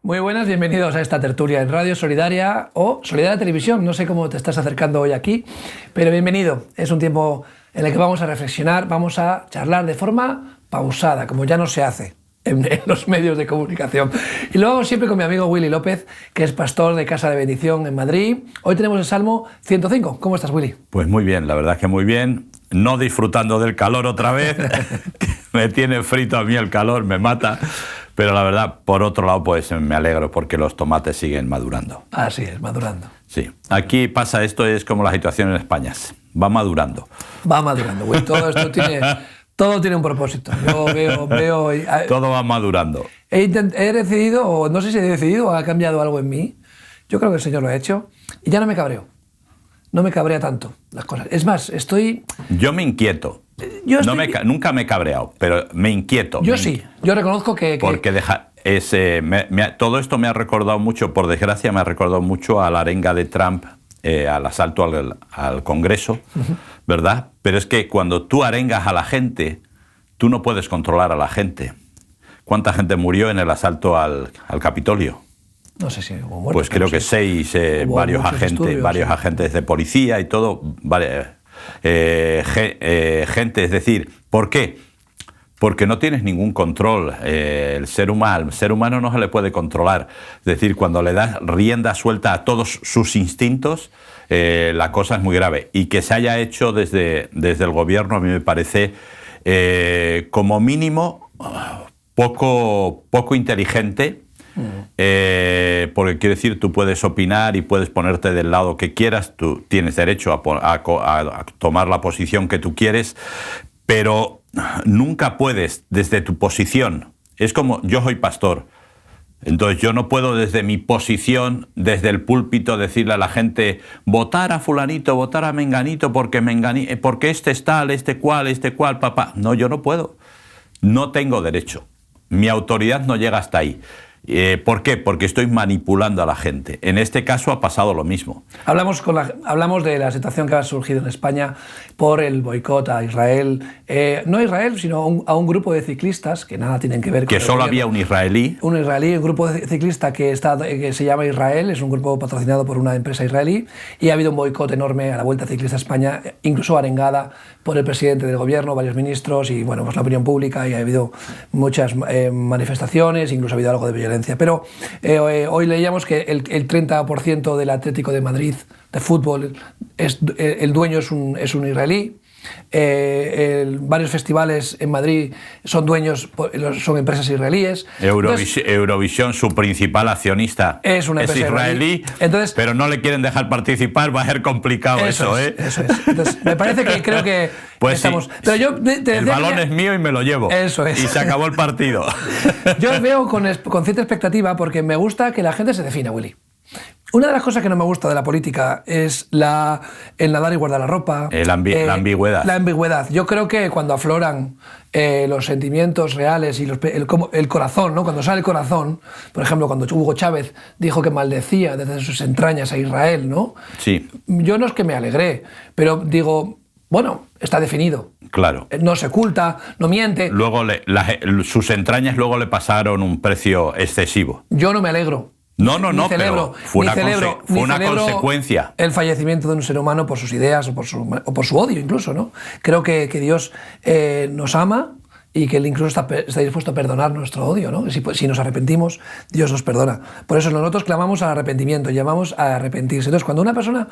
Muy buenas, bienvenidos a esta tertulia en Radio Solidaria o Solidaria Televisión. No sé cómo te estás acercando hoy aquí, pero bienvenido. Es un tiempo en el que vamos a reflexionar, vamos a charlar de forma pausada, como ya no se hace en los medios de comunicación. Y lo hago siempre con mi amigo Willy López, que es pastor de Casa de Bendición en Madrid. Hoy tenemos el Salmo 105. ¿Cómo estás, Willy? Pues muy bien, la verdad es que muy bien. No disfrutando del calor otra vez, me tiene frito a mí el calor, me mata. Pero la verdad, por otro lado, pues me alegro porque los tomates siguen madurando. Así es, madurando. Sí, aquí pasa esto, es como la situación en España, va madurando. Va madurando, güey. Todo esto tiene un propósito. Yo veo Todo va madurando. He decidido, o no sé si he decidido, o ha cambiado algo en mí. Yo creo que el Señor lo ha hecho y ya no me cabreo. No me cabrea tanto las cosas. Es más, Yo me inquieto. Nunca me he cabreado, pero me inquieto. Yo reconozco que... Porque todo esto me ha recordado mucho, por desgracia, me ha recordado mucho a la arenga de Trump, al asalto al Congreso, ¿verdad? Pero es que cuando tú arengas a la gente, tú no puedes controlar a la gente. ¿Cuánta gente murió en el asalto al Capitolio? No sé si hubo muertos. Pues creo que 6, varios agentes de policía y todo, gente, es decir, ¿por qué? Porque no tienes ningún control. El ser humano no se le puede controlar. Es decir, cuando le das rienda suelta a todos sus instintos, la cosa es muy grave. Y que se haya hecho desde el gobierno, a mí me parece, como mínimo, poco inteligente. Porque quiero decir, tú puedes opinar y puedes ponerte del lado que quieras, tú tienes derecho a tomar la posición que tú quieres, pero nunca puedes desde tu posición. Es como, yo soy pastor, entonces yo no puedo desde mi posición, desde el púlpito, decirle a la gente, votar a fulanito, votar a menganito, porque este es tal, este cual, papá. No, yo no puedo, no tengo derecho, mi autoridad no llega hasta ahí. ¿Por qué? Porque estoy manipulando a la gente. En este caso ha pasado lo mismo. Hablamos de la situación que ha surgido en España por el boicot a Israel. No a Israel, sino a un grupo de ciclistas que nada tienen que ver con... Que solo había un israelí. Un grupo de ciclista que se llama Israel, es un grupo patrocinado por una empresa israelí, y ha habido un boicot enorme a la Vuelta Ciclista a España, incluso arengada por el presidente del gobierno, varios ministros y bueno, pues la opinión pública, y ha habido muchas manifestaciones, incluso ha habido algo de violencia. Pero hoy leíamos que el 30% del Atlético de Madrid de fútbol, el dueño es un israelí. Varios festivales en Madrid son empresas israelíes. Eurovisión, su principal accionista es israelí. Entonces, pero no le quieren dejar participar, va a ser complicado eso, ¿eh? Eso es. Entonces, me parece que creo que pues estamos... Sí, pero yo el balón es mío y me lo llevo. Eso es. Y se acabó el partido. Yo veo con cierta expectativa porque me gusta que la gente se defina, Willy. Una de las cosas que no me gusta de la política es el nadar y guardar la ropa. La ambigüedad. La ambigüedad. Yo creo que cuando afloran los sentimientos reales y el corazón, ¿no? Cuando sale el corazón, por ejemplo, cuando Hugo Chávez dijo que maldecía desde sus entrañas a Israel, ¿no? Sí. Yo no es que me alegré, pero digo, bueno, está definido. Claro. No se oculta, no miente. Luego sus entrañas luego le pasaron un precio excesivo. Yo no me alegro. No, pero fue una consecuencia. El fallecimiento de un ser humano por sus ideas o por su odio incluso, ¿no? Creo que Dios nos ama y que Él incluso está dispuesto a perdonar nuestro odio, ¿no? Si nos arrepentimos, Dios nos perdona. Por eso nosotros clamamos al arrepentimiento, llamamos a arrepentirse. Entonces, cuando una persona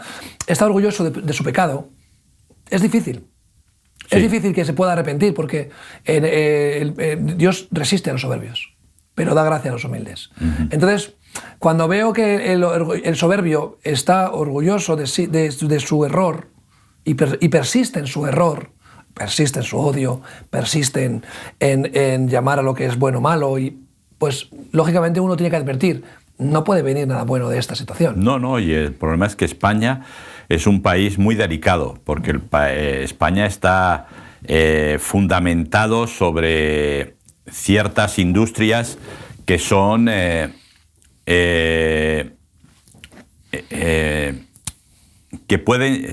está orgulloso de su pecado, es difícil. Sí. Es difícil que se pueda arrepentir porque Dios resiste a los soberbios, pero da gracia a los humildes. Entonces, cuando veo que el soberbio está orgulloso de su error y persiste en su error, persiste en su odio, persiste en llamar a lo que es bueno malo, y pues lógicamente uno tiene que advertir, no puede venir nada bueno de esta situación. No, y el problema es que España es un país muy delicado, porque España está fundamentado sobre ciertas industrias que son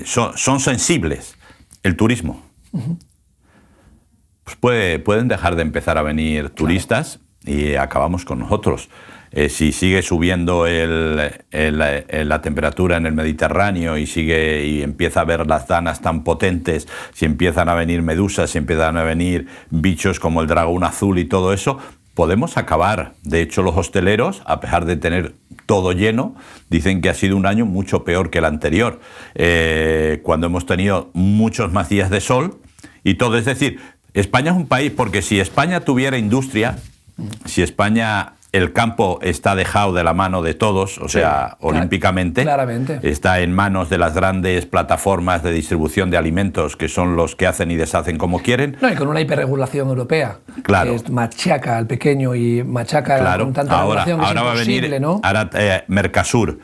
son sensibles. El turismo. Pues pueden dejar de empezar a venir turistas, claro, y acabamos con nosotros. si sigue subiendo la temperatura en el Mediterráneo y empieza a haber las danas tan potentes, si empiezan a venir medusas, si empiezan a venir bichos como el dragón azul y todo eso, podemos acabar. De hecho, los hosteleros, a pesar de tener todo lleno, dicen que ha sido un año mucho peor que el anterior, cuando hemos tenido muchos más días de sol y todo. Es decir, España es un país, porque si España tuviera industria, si España, el campo está dejado de la mano de todos, o sea, olímpicamente, claramente, está en manos de las grandes plataformas de distribución de alimentos, que son los que hacen y deshacen como quieren. No, y con una hiperregulación europea, claro, que machaca al pequeño y machaca con tanta regulación que ahora es imposible, va a venir, ¿no? Ahora, Mercosur,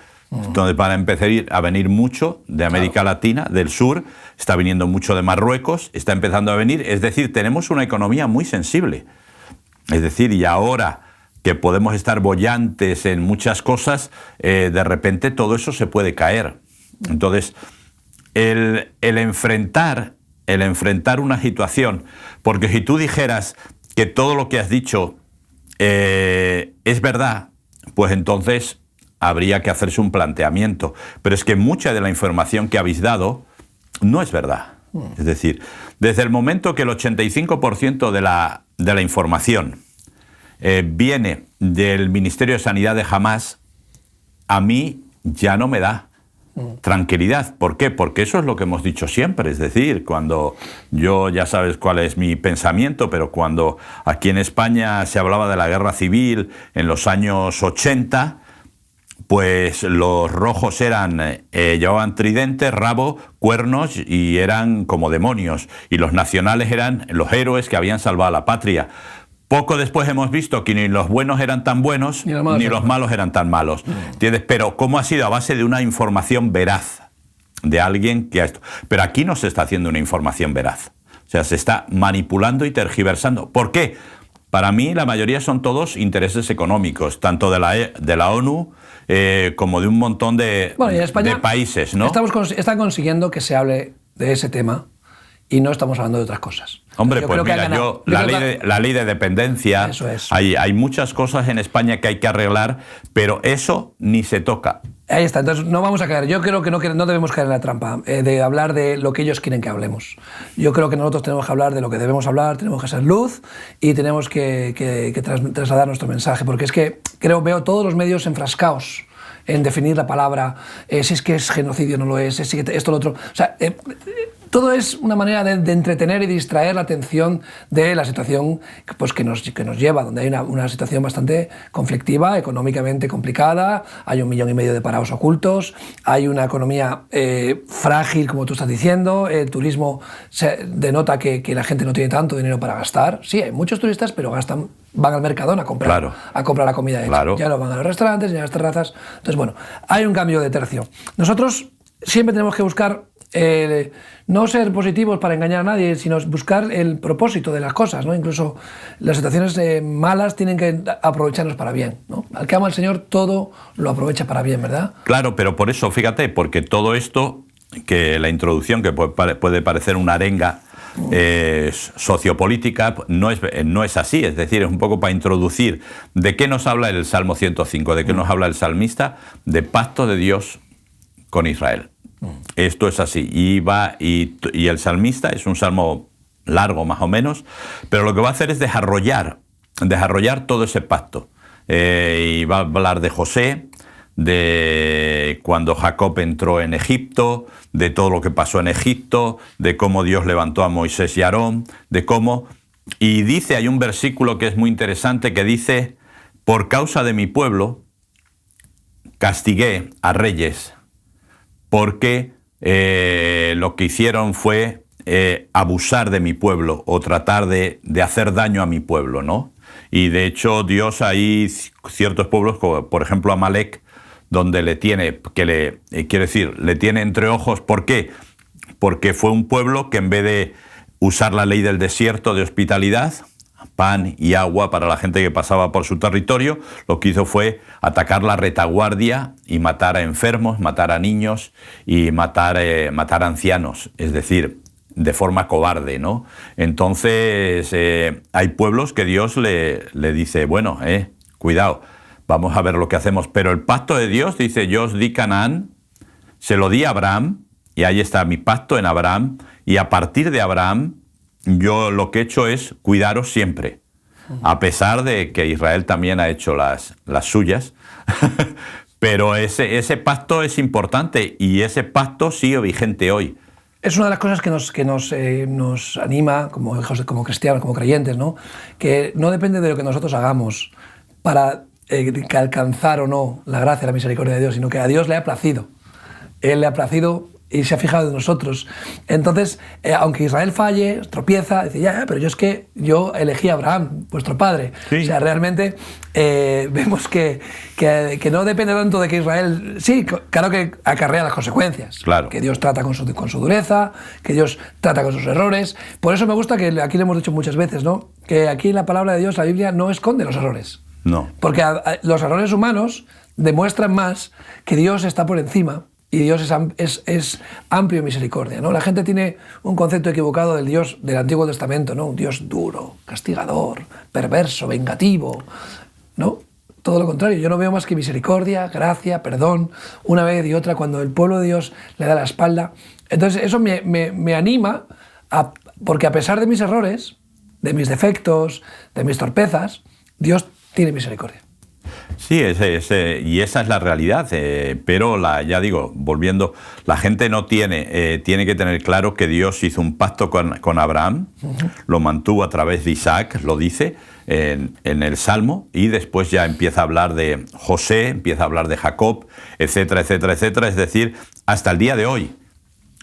donde van a empezar a venir mucho de América Latina, del sur, está viniendo mucho de Marruecos, está empezando a venir, es decir, tenemos una economía muy sensible. Es decir, y ahora que podemos estar bollantes en muchas cosas, de repente todo eso se puede caer. Entonces, el enfrentar una situación, porque si tú dijeras que todo lo que has dicho es verdad, pues entonces habría que hacerse un planteamiento. Pero es que mucha de la información que habéis dado no es verdad. Es decir, desde el momento que el 85% de la información viene del Ministerio de Sanidad de Hamás, a mí ya no me da tranquilidad. ¿Por qué? Porque eso es lo que hemos dicho siempre. Es decir, cuando ya sabes cuál es mi pensamiento, pero cuando aquí en España se hablaba de la guerra civil en los años 80, pues los rojos llevaban tridentes, rabo, cuernos y eran como demonios. Y los nacionales eran los héroes que habían salvado a la patria. Poco después hemos visto que ni los buenos eran tan buenos, ni los malos eran tan malos. ¿Entiendes? Pero ¿cómo ha sido? A base de una información veraz de alguien que ha esto. Pero aquí no se está haciendo una información veraz. O sea, se está manipulando y tergiversando. ¿Por qué? Para mí la mayoría son todos intereses económicos, tanto de la ONU como de un montón de países, ¿no? Están consiguiendo que se hable de ese tema y no estamos hablando de otras cosas. Hombre, pues mira, la ley de dependencia, eso es. Hay muchas cosas en España que hay que arreglar, pero eso ni se toca. Ahí está, entonces no vamos a caer. Yo creo que no debemos caer en la trampa de hablar de lo que ellos quieren que hablemos. Yo creo que nosotros tenemos que hablar de lo que debemos hablar, tenemos que ser luz y tenemos que trasladar nuestro mensaje, porque es que veo todos los medios enfrascados en definir la palabra, si es que es genocidio, no lo es, si es que esto, lo otro. O sea, todo es una manera de entretener y distraer la atención de la situación pues, que nos lleva, donde hay una situación bastante conflictiva, económicamente complicada, hay 1,5 millones de parados ocultos, hay una economía frágil, como tú estás diciendo, el turismo denota que la gente no tiene tanto dinero para gastar. Sí, hay muchos turistas, pero van al Mercadona a comprar la comida hecha. Claro. Ya no van a los restaurantes, ni a las terrazas. Entonces, bueno, hay un cambio de tercio. Nosotros siempre tenemos que buscar no ser positivos para engañar a nadie, sino buscar el propósito de las cosas, ¿no? Incluso las situaciones malas tienen que aprovecharnos para bien, ¿no? Al que ama al Señor todo lo aprovecha para bien, ¿verdad? Claro, pero por eso, fíjate, porque todo esto, que la introducción, que puede parecer una arenga sociopolítica, no es así. Es decir, es un poco para introducir de qué nos habla el Salmo 105, de qué nos habla el salmista, de pacto de Dios con Israel. Esto es así, y el salmista es un salmo largo más o menos, pero lo que va a hacer es desarrollar todo ese pacto, y va a hablar de José, de cuando Jacob entró en Egipto, de todo lo que pasó en Egipto, de cómo Dios levantó a Moisés y Aarón, y dice, hay un versículo que es muy interesante que dice: por causa de mi pueblo castigué a reyes, porque lo que hicieron fue abusar de mi pueblo o tratar de hacer daño a mi pueblo, ¿no? Y de hecho Dios, hay ciertos pueblos, como por ejemplo Amalek, donde le tiene entre ojos. ¿Por qué? Porque fue un pueblo que en vez de usar la ley del desierto de hospitalidad, pan y agua para la gente que pasaba por su territorio, lo que hizo fue atacar la retaguardia y matar a enfermos, matar a niños y matar a ancianos, es decir, de forma cobarde, ¿no? Entonces hay pueblos que Dios le dice, bueno, cuidado, vamos a ver lo que hacemos. Pero el pacto de Dios dice, yo os di Canaán, se lo di a Abraham, y ahí está mi pacto en Abraham, y a partir de Abraham, yo lo que he hecho es cuidaros siempre, a pesar de que Israel también ha hecho las suyas, pero ese pacto es importante y ese pacto sigue vigente hoy. Es una de las cosas que nos anima como hijos, como cristianos, como creyentes, ¿no? Que no depende de lo que nosotros hagamos para alcanzar o no la gracia, la misericordia de Dios, sino que a Dios le ha placido. Él le ha placido y se ha fijado en nosotros. Entonces, aunque Israel falle, tropieza, dice, pero yo elegí a Abraham, vuestro padre. Sí. O sea, realmente vemos que no depende tanto de que Israel... Sí, claro que acarrea las consecuencias. Claro. Que Dios trata con su dureza, que Dios trata con sus errores. Por eso me gusta que aquí lo hemos dicho muchas veces, ¿no? Que aquí en la palabra de Dios, la Biblia no esconde los errores. No. Porque los errores humanos demuestran más que Dios está por encima. Y Dios es amplio en misericordia, ¿no? La gente tiene un concepto equivocado del Dios del Antiguo Testamento, ¿no? Un Dios duro, castigador, perverso, vengativo, ¿no? Todo lo contrario, yo no veo más que misericordia, gracia, perdón, una vez y otra, cuando el pueblo de Dios le da la espalda. Entonces eso me anima, porque a pesar de mis errores, de mis defectos, de mis torpezas, Dios tiene misericordia. Sí, y esa es la realidad, pero ya digo, volviendo, la gente no tiene que tener claro que Dios hizo un pacto con Abraham, lo mantuvo a través de Isaac, lo dice en el Salmo, y después ya empieza a hablar de José, empieza a hablar de Jacob, etcétera, etcétera, etcétera, es decir, hasta el día de hoy.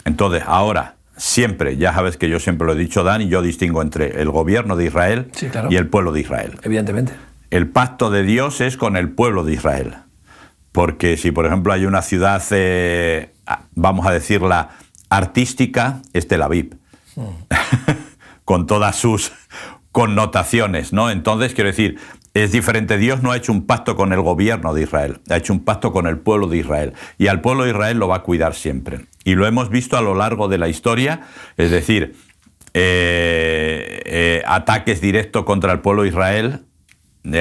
Entonces, ahora, siempre, ya sabes que yo siempre lo he dicho, Dan, y yo distingo entre el gobierno de Israel sí, claro. y el pueblo de Israel. Evidentemente. El pacto de Dios es con el pueblo de Israel. Porque si, por ejemplo, hay una ciudad, vamos a decirla, artística, es Tel Aviv. Con todas sus connotaciones, ¿no? Entonces, quiero decir, es diferente. Dios no ha hecho un pacto con el gobierno de Israel, ha hecho un pacto con el pueblo de Israel. Y al pueblo de Israel lo va a cuidar siempre. Y lo hemos visto a lo largo de la historia, es decir, ataques directos contra el pueblo de Israel.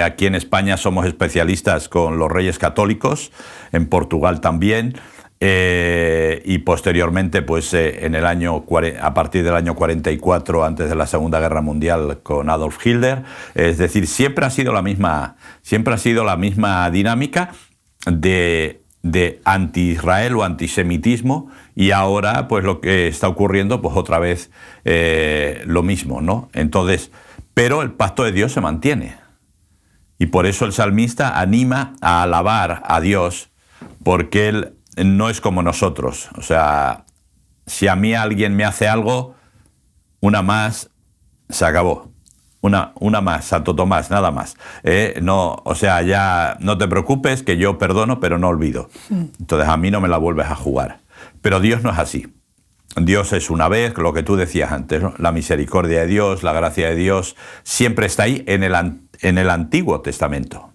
Aquí en España somos especialistas con los reyes católicos, en Portugal también, y posteriormente, pues, a partir del año 44, antes de la Segunda Guerra Mundial, con Adolf Hitler. Es decir, siempre ha sido la misma dinámica de anti-Israel o antisemitismo, y ahora, pues, lo que está ocurriendo, pues, otra vez lo mismo, ¿no? Entonces, pero el pacto de Dios se mantiene. Y por eso el salmista anima a alabar a Dios, porque Él no es como nosotros. O sea, si a mí alguien me hace algo, una más, se acabó. Una más, Santo Tomás, nada más. No, o sea, ya no te preocupes, que yo perdono, pero no olvido. Entonces a mí no me la vuelves a jugar. Pero Dios no es así. Dios es una vez, lo que tú decías antes, ¿no? La misericordia de Dios, la gracia de Dios, siempre está ahí en el Antiguo Testamento.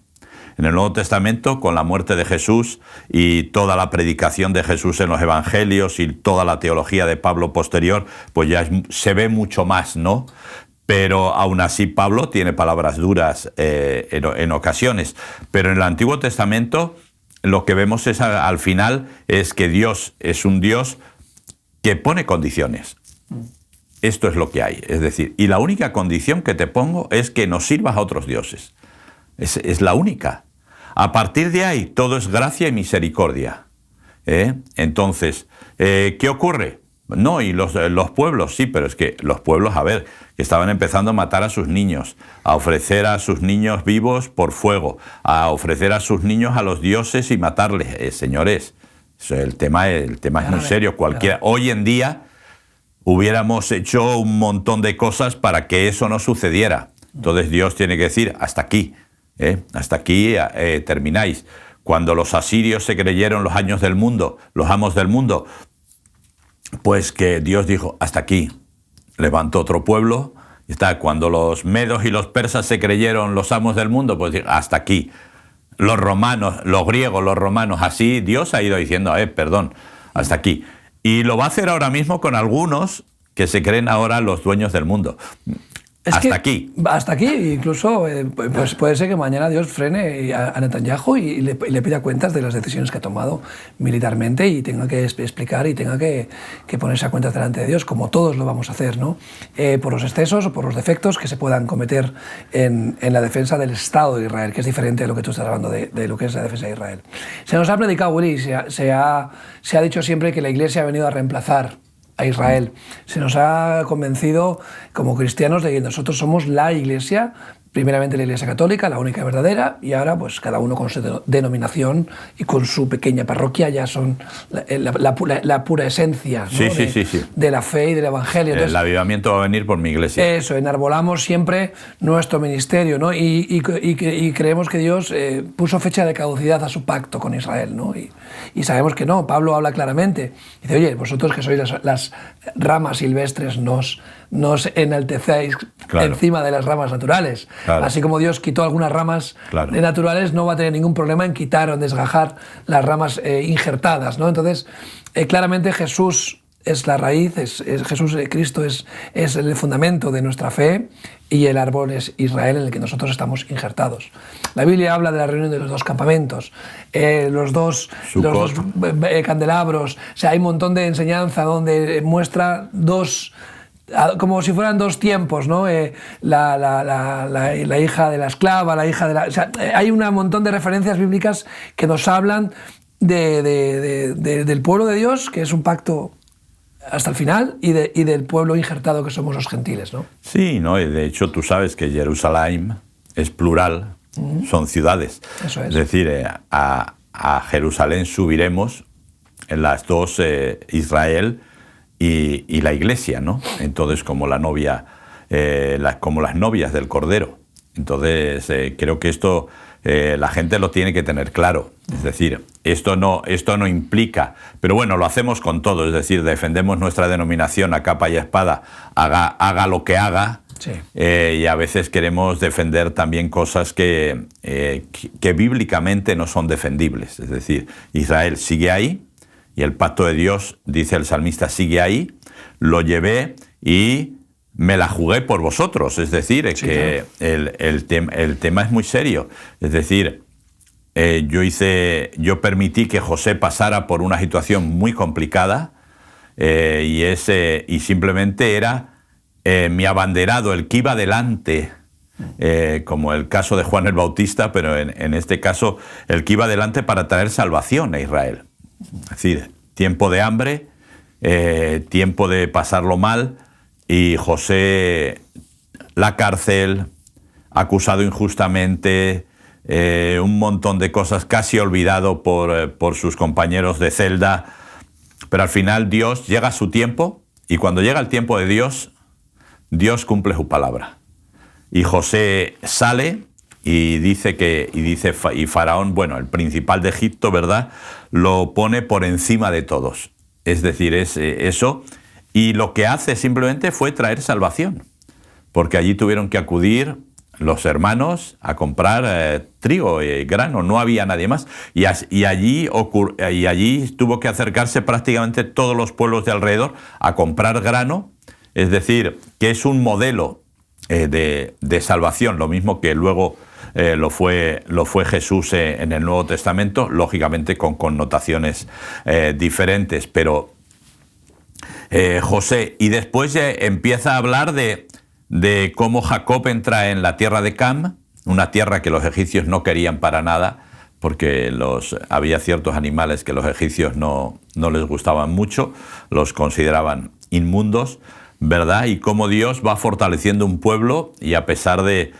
En el Nuevo Testamento, con la muerte de Jesús y toda la predicación de Jesús en los Evangelios y toda la teología de Pablo posterior, pues ya se ve mucho más, ¿no? Pero aún así Pablo tiene palabras duras en ocasiones. Pero en el Antiguo Testamento lo que vemos es, al final, es que Dios es un Dios que pone condiciones. Esto es lo que hay. Es decir, y la única condición que te pongo es que no sirvas a otros dioses. Es la única. A partir de ahí, todo es gracia y misericordia. Entonces, ¿qué ocurre? No, y los pueblos, sí, pero es que los pueblos, a ver, que estaban empezando a matar a sus niños, a ofrecer a sus niños vivos por fuego, a ofrecer a sus niños a los dioses y matarles. Señores, el tema es muy serio. Hoy en día hubiéramos hecho un montón de cosas para que eso no sucediera. Entonces Dios tiene que decir, hasta aquí, hasta aquí termináis. Cuando los asirios se creyeron los amos del mundo, pues que Dios dijo, hasta aquí, levantó otro pueblo. Y cuando los medos y los persas se creyeron los amos del mundo, pues dijo, hasta aquí. Los romanos, los griegos, los romanos, así Dios ha ido diciendo, perdón, hasta aquí. Y lo va a hacer ahora mismo con algunos que se creen ahora los dueños del mundo. Hasta aquí. Hasta aquí. Incluso pues puede ser que mañana Dios frene a Netanyahu y le pida cuentas de las decisiones que ha tomado militarmente y tenga que explicar y tenga que ponerse a cuentas delante de Dios, como todos lo vamos a hacer, ¿no? Por los excesos o por los defectos que se puedan cometer en la defensa del Estado de Israel, que es diferente a lo que tú estás hablando de lo que es la defensa de Israel. Se nos ha predicado, Willy, se ha dicho siempre que la Iglesia ha venido a reemplazar a Israel. Se nos ha convencido como cristianos de que nosotros somos la Iglesia, primeramente la Iglesia Católica, la única y verdadera, y ahora pues cada uno con su denominación y con su pequeña parroquia ya son la pura esencia, ¿no? Sí. De la fe y del Evangelio. Entonces, el avivamiento va a venir por mi iglesia. Eso, enarbolamos siempre nuestro ministerio, ¿no? Y creemos que Dios puso fecha de caducidad a su pacto con Israel, ¿no? Y sabemos que no. Pablo habla claramente. Dice, oye, vosotros que sois las ramas silvestres nos enaltecéis encima de las ramas naturales. Claro. Así como Dios quitó algunas ramas naturales, no va a tener ningún problema en quitar o en desgajar las ramas injertadas, ¿no? Entonces, claramente Jesús es la raíz, Jesús Cristo es el fundamento de nuestra fe y el árbol es Israel en el que nosotros estamos injertados. La Biblia habla de la reunión de los dos campamentos, los dos candelabros, o sea, hay un montón de enseñanza donde muestra como si fueran dos tiempos, ¿no? La hija de la esclava, la hija de la... O sea, hay un montón de referencias bíblicas que nos hablan del pueblo de Dios, que es un pacto hasta el final, y del pueblo injertado que somos los gentiles, ¿no? Sí, ¿no? De hecho, tú sabes que Jerusalén es plural, son ciudades. Eso es. Es decir, a Jerusalén subiremos en las dos, Israel y la iglesia, ¿no? Entonces, como la novia, como las novias del Cordero. Entonces, creo que esto la gente lo tiene que tener claro. Es decir, esto no implica, pero bueno, lo hacemos con todo. Es decir, defendemos nuestra denominación a capa y espada, haga lo que haga. Sí. Y a veces queremos defender también cosas que bíblicamente no son defendibles. Es decir, Israel sigue ahí. Y el pacto de Dios, dice el salmista, sigue ahí, lo llevé y me la jugué por vosotros. Es decir, sí, que claro, el tema es muy serio. Es decir, yo permití que José pasara por una situación muy complicada y simplemente era mi abanderado, el que iba delante, como el caso de Juan el Bautista, pero en este caso el que iba delante para traer salvación a Israel. Es decir, tiempo de hambre, tiempo de pasarlo mal, y José, la cárcel, acusado injustamente, un montón de cosas, casi olvidado por sus compañeros de celda, pero al final Dios llega a su tiempo, y cuando llega el tiempo de Dios, Dios cumple su palabra. Y José sale y Faraón, bueno, el principal de Egipto, ¿verdad?, lo pone por encima de todos. Es decir, es eso. Y lo que hace simplemente fue traer salvación, porque allí tuvieron que acudir los hermanos a comprar trigo y grano, no había nadie más. Y allí tuvo que acercarse prácticamente todos los pueblos de alrededor a comprar grano, es decir, que es un modelo de salvación, lo mismo que luego lo fue Jesús en el Nuevo Testamento, lógicamente con connotaciones diferentes, pero José, y después empieza a hablar de cómo Jacob entra en la tierra de Cam, una tierra que los egipcios no querían para nada, porque había ciertos animales que los egipcios no les gustaban mucho, los consideraban inmundos, ¿verdad? Y cómo Dios va fortaleciendo un pueblo, y a pesar de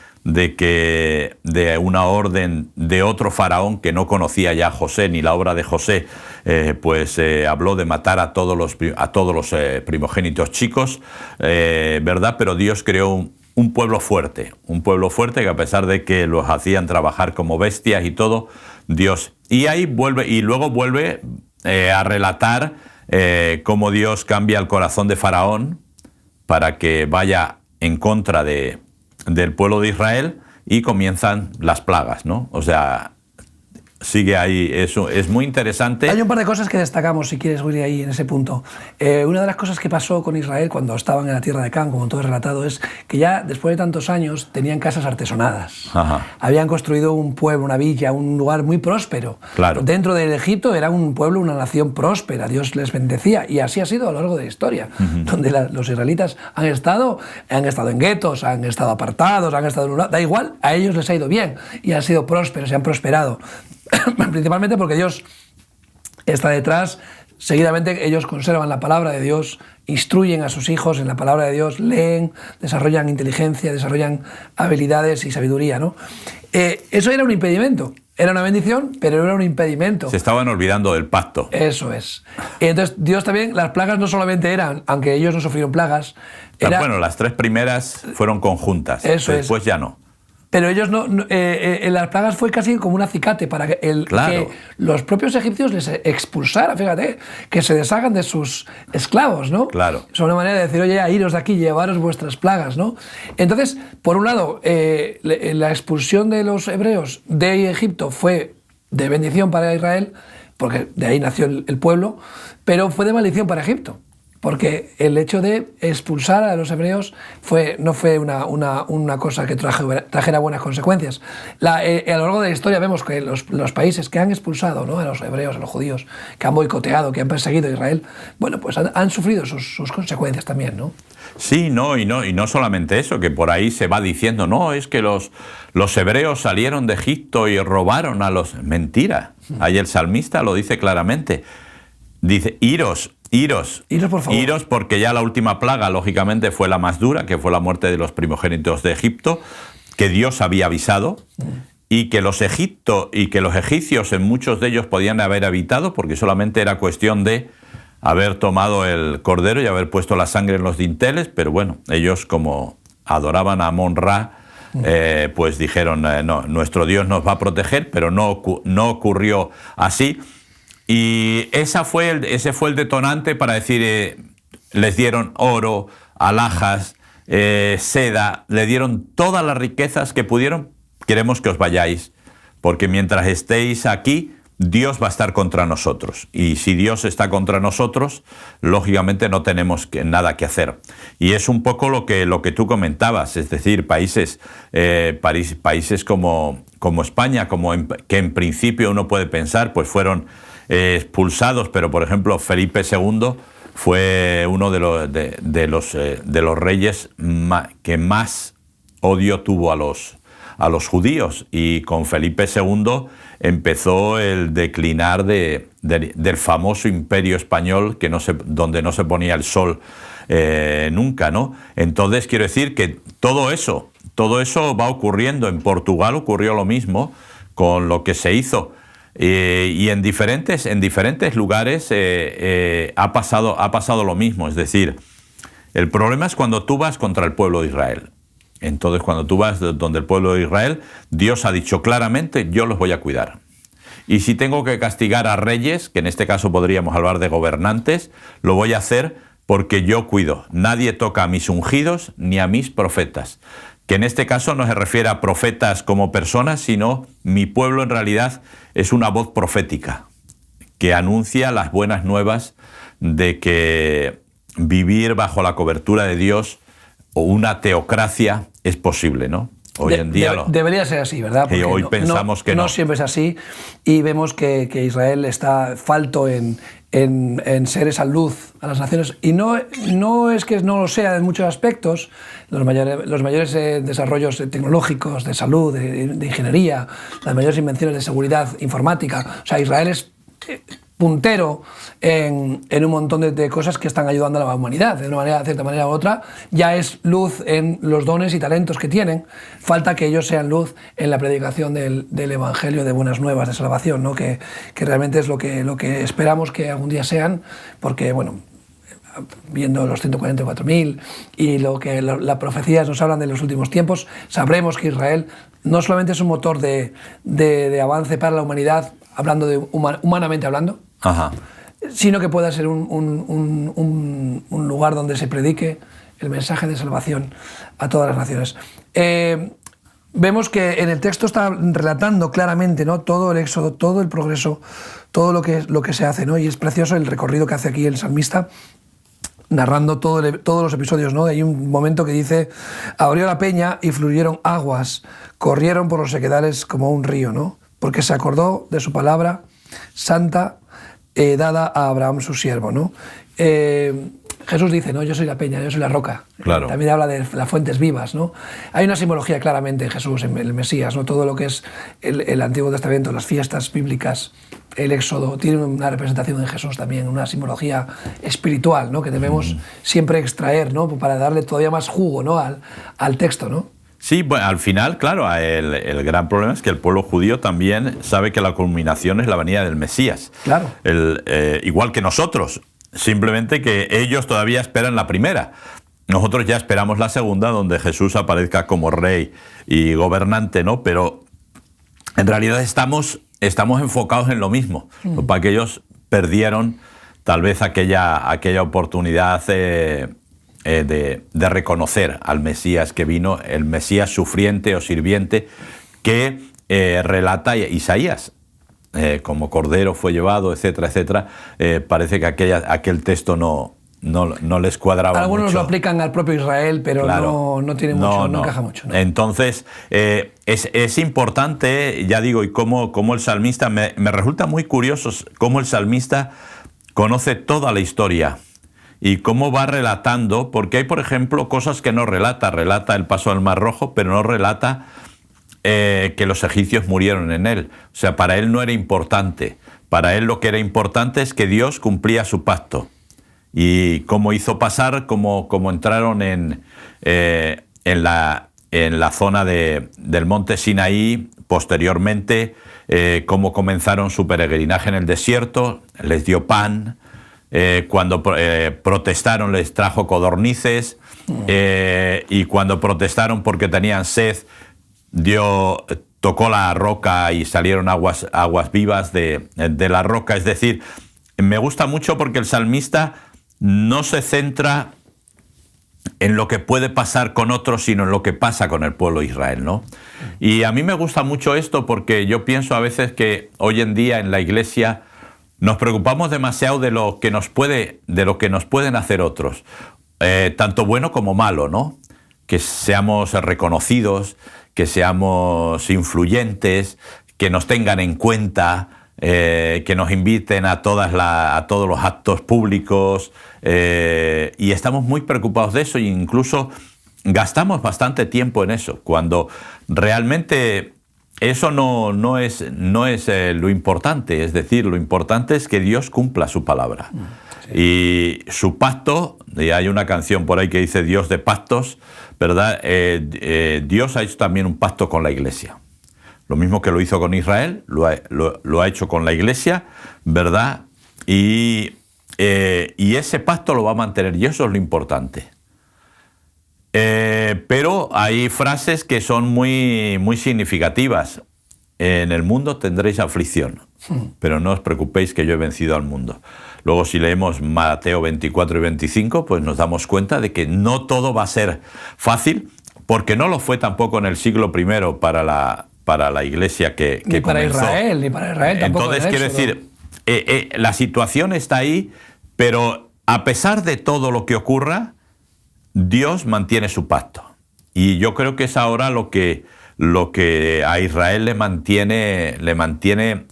una orden de otro faraón que no conocía ya a José ni la obra de José, habló de matar a todos los primogénitos chicos, ¿verdad? Pero Dios creó un pueblo fuerte que, a pesar de que los hacían trabajar como bestias y todo, Dios... Y luego vuelve a relatar cómo Dios cambia el corazón de Faraón para que vaya en contra del pueblo de Israel, y comienzan las plagas, ¿no? O sea, sigue ahí. Eso es muy interesante. Hay un par de cosas que destacamos, si quieres ir ahí en ese punto. Una de las cosas que pasó con Israel cuando estaban en la tierra de Cam, como todo es relatado, es que ya después de tantos años tenían casas artesonadas. Ajá. Habían construido un pueblo, una villa, un lugar muy próspero. Claro. Dentro del Egipto era un pueblo, una nación próspera. Dios les bendecía. Y así ha sido a lo largo de la historia, donde los israelitas han estado en guetos, han estado apartados, han estado en un lado. Da igual, a ellos les ha ido bien y han sido prósperos, se han prosperado. Principalmente porque Dios está detrás. Seguidamente ellos conservan la palabra de Dios, instruyen a sus hijos en la palabra de Dios, leen, desarrollan inteligencia, desarrollan habilidades y sabiduría, ¿no? Eso era un impedimento. Era una bendición, pero era un impedimento. Se estaban olvidando del pacto. Eso es. Y entonces Dios también, las plagas no solamente eran, aunque ellos no sufrieron plagas, Bueno, las 3 primeras fueron conjuntas, eso después es. ya no. Pero ellos en las plagas fue casi como un acicate para que, Claro. que los propios egipcios les expulsaran, fíjate, que se deshagan de sus esclavos, ¿no? Claro. Es una manera de decir, oye, iros de aquí, llevaros vuestras plagas, ¿no? Entonces, por un lado, la expulsión de los hebreos de Egipto fue de bendición para Israel, porque de ahí nació el pueblo, pero fue de maldición para Egipto. Porque el hecho de expulsar a los hebreos no fue una cosa que trajera buenas consecuencias. A lo largo de la historia vemos que los países que han expulsado, ¿no?, a los hebreos, a los judíos, que han boicoteado, que han perseguido a Israel, bueno, pues han sufrido sus consecuencias también, ¿no? Sí, y no solamente eso, que por ahí se va diciendo, no, es que los hebreos salieron de Egipto y robaron a los... Mentira. Ahí el salmista lo dice claramente. Dice, iros, por favor. Iros, porque ya la última plaga, lógicamente, fue la más dura, que fue la muerte de los primogénitos de Egipto, que Dios había avisado, y que los egipcios, en muchos de ellos, podían haber habitado, porque solamente era cuestión de haber tomado el cordero y haber puesto la sangre en los dinteles, pero bueno, ellos, como adoraban a Amón-Ra, pues dijeron, no, nuestro Dios nos va a proteger, pero no ocurrió así. Y ese fue el detonante para decir, les dieron oro, alhajas, seda, le dieron todas las riquezas que pudieron. Queremos que os vayáis, porque mientras estéis aquí, Dios va a estar contra nosotros. Y si Dios está contra nosotros, lógicamente no tenemos nada que hacer. Y es un poco lo que tú comentabas, es decir, países como España, que en principio uno puede pensar, pues fueron expulsados, pero por ejemplo Felipe II fue uno de los reyes que más odio tuvo a los judíos, y con Felipe II empezó el declinar del famoso imperio español donde no se ponía el sol nunca, ¿no? Entonces quiero decir que todo eso va ocurriendo. En Portugal ocurrió lo mismo con lo que se hizo. Y en diferentes lugares ha pasado lo mismo. Es decir, el problema es cuando tú vas contra el pueblo de Israel. Entonces, cuando tú vas donde el pueblo de Israel, Dios ha dicho claramente, yo los voy a cuidar. Y si tengo que castigar a reyes, que en este caso podríamos hablar de gobernantes, lo voy a hacer porque yo cuido. Nadie toca a mis ungidos ni a mis profetas. Que en este caso no se refiere a profetas como personas, sino mi pueblo en realidad es una voz profética que anuncia las buenas nuevas de que vivir bajo la cobertura de Dios o una teocracia es posible, ¿no? Hoy en día debería ser así, ¿verdad? Porque hoy pensamos que no. No siempre es así, y vemos que Israel está falto en ser esa luz a las naciones, y no es que no lo sea en muchos aspectos. Los mayores desarrollos tecnológicos, de salud, de ingeniería, las mayores invenciones de seguridad informática. O sea, Israel es puntero en un montón de cosas que están ayudando a la humanidad, de cierta manera u otra. Ya es luz en los dones y talentos que tienen. Falta que ellos sean luz en la predicación del Evangelio de buenas nuevas, de salvación, ¿no? Que realmente es lo que esperamos que algún día sean, porque, bueno, viendo los 144.000 y lo que las profecías nos hablan de los últimos tiempos, sabremos que Israel no solamente es un motor de avance para la humanidad, humanamente hablando, Ajá. sino que pueda ser un lugar donde se predique el mensaje de salvación a todas las naciones. vemos que en el texto está relatando claramente, ¿no?, todo el éxodo, todo el progreso, todo lo que se hace, ¿no? Y es precioso el recorrido que hace aquí el salmista, narrando todos los episodios, ¿no? Hay un momento que dice: abrió la peña y fluyeron aguas, corrieron por los sequedales como un río, ¿no? Porque se acordó de su palabra santa dada a Abraham su siervo, ¿no? Jesús dice, ¿no?, yo soy la peña, yo soy la roca. Claro. También habla de las fuentes vivas, ¿no? Hay una simbología claramente en Jesús, en el Mesías, ¿no? Todo lo que es el Antiguo Testamento, las fiestas bíblicas, el Éxodo, tiene una representación en Jesús también, una simbología espiritual, ¿no?, que debemos siempre extraer, ¿no?, para darle todavía más jugo, ¿no?, al texto, ¿no? Sí, bueno, al final, claro, el gran problema es que el pueblo judío también sabe que la culminación es la venida del Mesías. Claro. Igual que nosotros. Simplemente que ellos todavía esperan la primera. Nosotros ya esperamos la segunda, donde Jesús aparezca como rey y gobernante, ¿no? Pero en realidad estamos enfocados en lo mismo. Para que ellos perdieron tal vez aquella oportunidad de reconocer al Mesías que vino, el Mesías sufriente o sirviente que relata Isaías. Como cordero fue llevado, etcétera, etcétera. Parece que aquel texto no les cuadraba mucho. Algunos lo aplican al propio Israel, pero claro, no tiene mucho, no encaja mucho, ¿no? Entonces, es importante, ya digo, y cómo el salmista, me resulta muy curioso cómo el salmista conoce toda la historia y cómo va relatando, porque hay, por ejemplo, cosas que no relata el paso del Mar Rojo, pero no relata que los egipcios murieron en él. O sea, para él no era importante. Para él lo que era importante es que Dios cumplía su pacto. Y cómo hizo pasar, cómo entraron en la zona del monte Sinaí, posteriormente, cómo comenzaron su peregrinaje en el desierto, les dio pan, cuando protestaron les trajo codornices, y cuando protestaron porque tenían sed, tocó la roca y salieron aguas vivas de la roca. Es decir, me gusta mucho porque el salmista no se centra en lo que puede pasar con otros, sino en lo que pasa con el pueblo de Israel, ¿no? Y a mí me gusta mucho esto porque yo pienso a veces que hoy en día en la Iglesia nos preocupamos demasiado de lo que nos pueden hacer otros, tanto bueno como malo, ¿no? Que seamos reconocidos, que seamos influyentes, que nos tengan en cuenta, que nos inviten a todos los actos públicos, y estamos muy preocupados de eso e incluso gastamos bastante tiempo en eso, cuando realmente eso no es lo importante. Es decir, lo importante es que Dios cumpla su palabra. Sí. Y su pacto, y hay una canción por ahí que dice Dios de pactos, ¿verdad? Dios ha hecho también un pacto con la Iglesia. Lo mismo que lo hizo con Israel, lo ha hecho con la Iglesia, ¿verdad? Y ese pacto lo va a mantener, y eso es lo importante. Pero hay frases que son muy, muy significativas. En el mundo tendréis aflicción, pero no os preocupéis que yo he vencido al mundo. Luego, si leemos Mateo 24 y 25, pues nos damos cuenta de que no todo va a ser fácil, porque no lo fue tampoco en el siglo I para la Iglesia que ni para comenzó. Ni para Israel tampoco. Entonces, quiero decir, la situación está ahí, pero a pesar de todo lo que ocurra, Dios mantiene su pacto. Y yo creo que es ahora lo que a Israel le mantiene